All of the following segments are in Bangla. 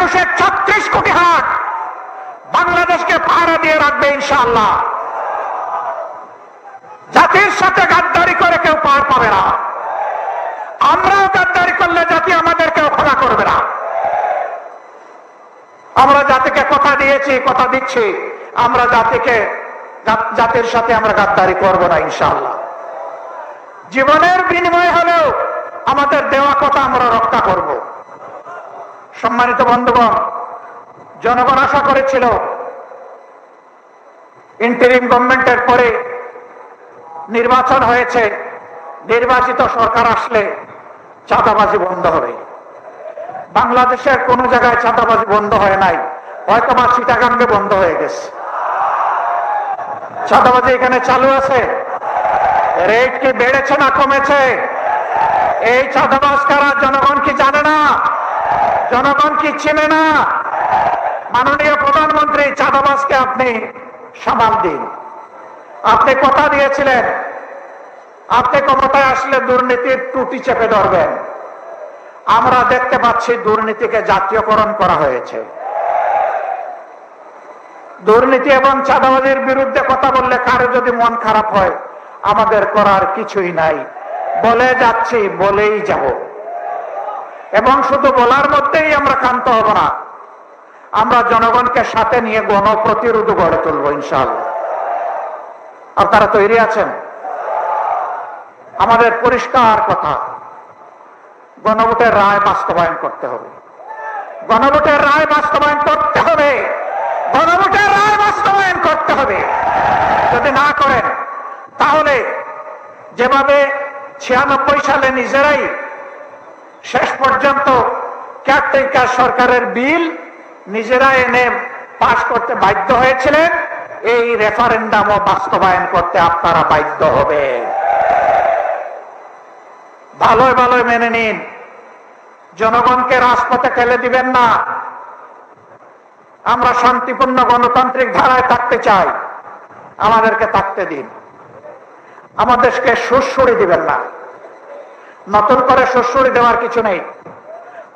মানুষের 36 কোটি হাত বাংলাদেশকে পাহারা দিয়ে রাখবে ইনশাআল্লাহ। জাতির সাথে গাদ্দারি করে কেউ পার পাবে না। আমরাও গাদ্দারি করলে জাতি আমাদেরকেও ক্ষমা করবে না। আমরা জাতিকে কথা দিয়েছি, কথা দিচ্ছি, আমরা জাতির সাথে আমরা গাদ্দারি করব না ইনশাআল্লাহ। জীবনের বিনিময় হলেও আমাদের দেওয়া কথা আমরা রক্ষা করব। সম্মানিত বন্ধুগণ, জনগণ আশা করেছিল ইন্টারিম গভর্নমেন্টের পরে নির্বাচন হয়েছে, নির্বাচিত সরকার আসলে চাঁদাবাজি বন্ধ হবে। বাংলাদেশের কোন জায়গায় চাঁদাবাজি বন্ধ হয় নাই, হয়তো বা চিটাগাঙ্গে বন্ধ হয়ে গেছে। চাঁদাবাজি এখানে চালু আছে। রেট কি বেড়েছে না কমেছে? এই চাঁদাবাজ কারা জনগণ কি জানে না? জনগণ কি চিনে না? মাননীয় প্রধানমন্ত্রী, চাঁদাবাজকে আপনি সামাল দিন। আপনি কথা দিয়েছিলেন আপনি ক্ষমতায় আসলে দুর্নীতির ত্রুটি চেপে ধরবেন। আমরা দেখতে পাচ্ছি দুর্নীতিকে জাতীয়করণ করা হয়েছে। দুর্নীতি এবং চাঁদাবাজির বিরুদ্ধে কথা বললে কারো যদি মন খারাপ হয়, আমাদের করার কিছুই নাই। বলে যাচ্ছি, বলেই যাব, এবং শুধু বলার মধ্যেই আমরা ক্ষান্ত হব না। আমরা জনগণকে সাথে নিয়ে গণপ্রতিরোধ গড়ে তুলব ইনশাআল্লাহ। আপনারা তৈরি আছেন? আমাদের পরিষ্কার কথা, গণভোটের রায় বাস্তবায়ন করতে হবে। গণভোটের রায় বাস্তবায়ন করতে হবে। গণভোটের রায় বাস্তবায়ন করতে হবে। যদি না করেন তাহলে যেভাবে 96 সালে নিজেরাই শেষ পর্যন্ত কেয়ারটেকার সরকারের বিল নিজেরা এনে পাশ করতে বাধ্য হয়েছিলেন, এই রেফারেন্ডামও বাস্তবায়ন করতে আপনারা বাধ্য হবে। ভালোই ভালোই মেনে নিন। জনগণকে রাজপথে ফেলে দিবেন না। আমরা শান্তিপূর্ণ গণতান্ত্রিক ধারায় থাকতে চাই, আমাদেরকে থাকতে দিন। আমাদেরকে সুড়সুড়ি দিবেন না। নতুন করে সুড়সুড়ি দেওয়ার কিছু নেই।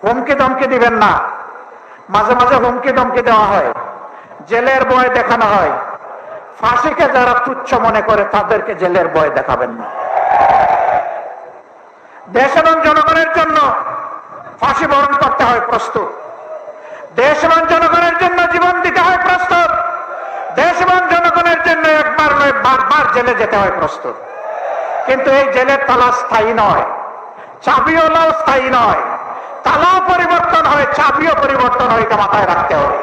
হুমকি ধমকি দিবেন না। মাঝে মাঝে হুমকি ধমকি দেওয়া হয়, জেলের ভয় দেখানো হয়। ফাঁসিকে যারা তুচ্ছ মনে করে তাদেরকে জেলের ভয় দেখাবেন না। দেশ এবং জনগণের জন্য ফাঁসি বরণ করতে হয় প্রস্তুত। দেশ এবং জনগণের জন্য জীবন দিতে হয় প্রস্তুত। দেশ এবং জনগণের জন্য একবার নয় বারবার জেলে যেতে হয় প্রস্তুত। কিন্তু এই জেলের তালা স্থায়ী নয়, চাবিওয়ালাও স্থায়ী নয়। তালাও পরিবর্তন হয়, চাবিও পরিবর্তন হয়, এটা মাথায় রাখতে হবে।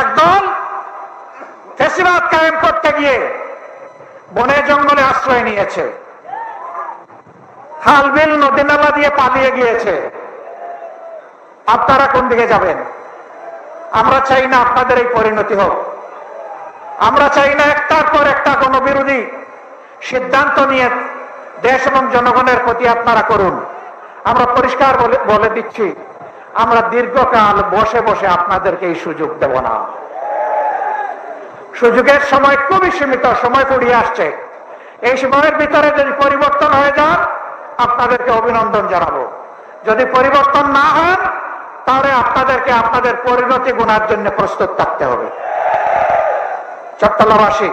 একদল ফ্যাসিবাদ কায়েম করতে গিয়ে বনে জঙ্গলে আশ্রয় নিয়েছে, খাল বিল নদী নালা দিয়ে পালিয়ে গিয়েছে। আপনারা কোন দিকে যাবেন? আমরা চাই না আপনাদের এই পরিণতি হোক। আমরা চাই না একটার পর একটা গণবিরোধী সিদ্ধান্ত নিয়ে দেশ এবং জনগণের ক্ষতি আপনারা করুন। আমরা পরিষ্কার বলে দিচ্ছি, আমরা দীর্ঘকাল বসে বসে আপনাদেরকে এই সুযোগ দেব না। সুযোগের সময় খুবই সীমিত, সময় ফুরিয়ে আসছে। এই সময়ের ভিতরে যদি পরিবর্তন হয়ে যান, আপনাদেরকে অভিনন্দন জানাবো। যদি পরিবর্তন না হন, তাহলে আপনাদেরকে আপনাদের পরিণতি গুণার জন্য প্রস্তুত থাকতে হবে। চট্টগ্রামবাসী,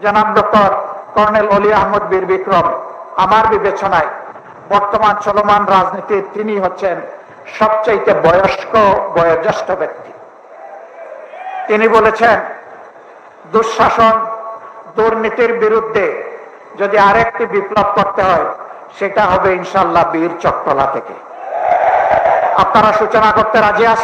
জনাব ডক্টর কর্নেল অলি আহমদ বীর বিক্রম আমার বিবেচনায় বর্তমান চলমান রাজনীতির তিনি হচ্ছেন সবচেয়ে বয়োজ্যেষ্ঠ ব্যক্তি। তিনি বলেছেন, দুঃশাসন দুর্নীতির বিরুদ্ধে যদি আরেকটি বিপ্লব করতে হয়, সেটা হবে ইনশাআল্লাহ বীর চট্টলা থেকে। আপনারা সূচনা করতে রাজি আছেন?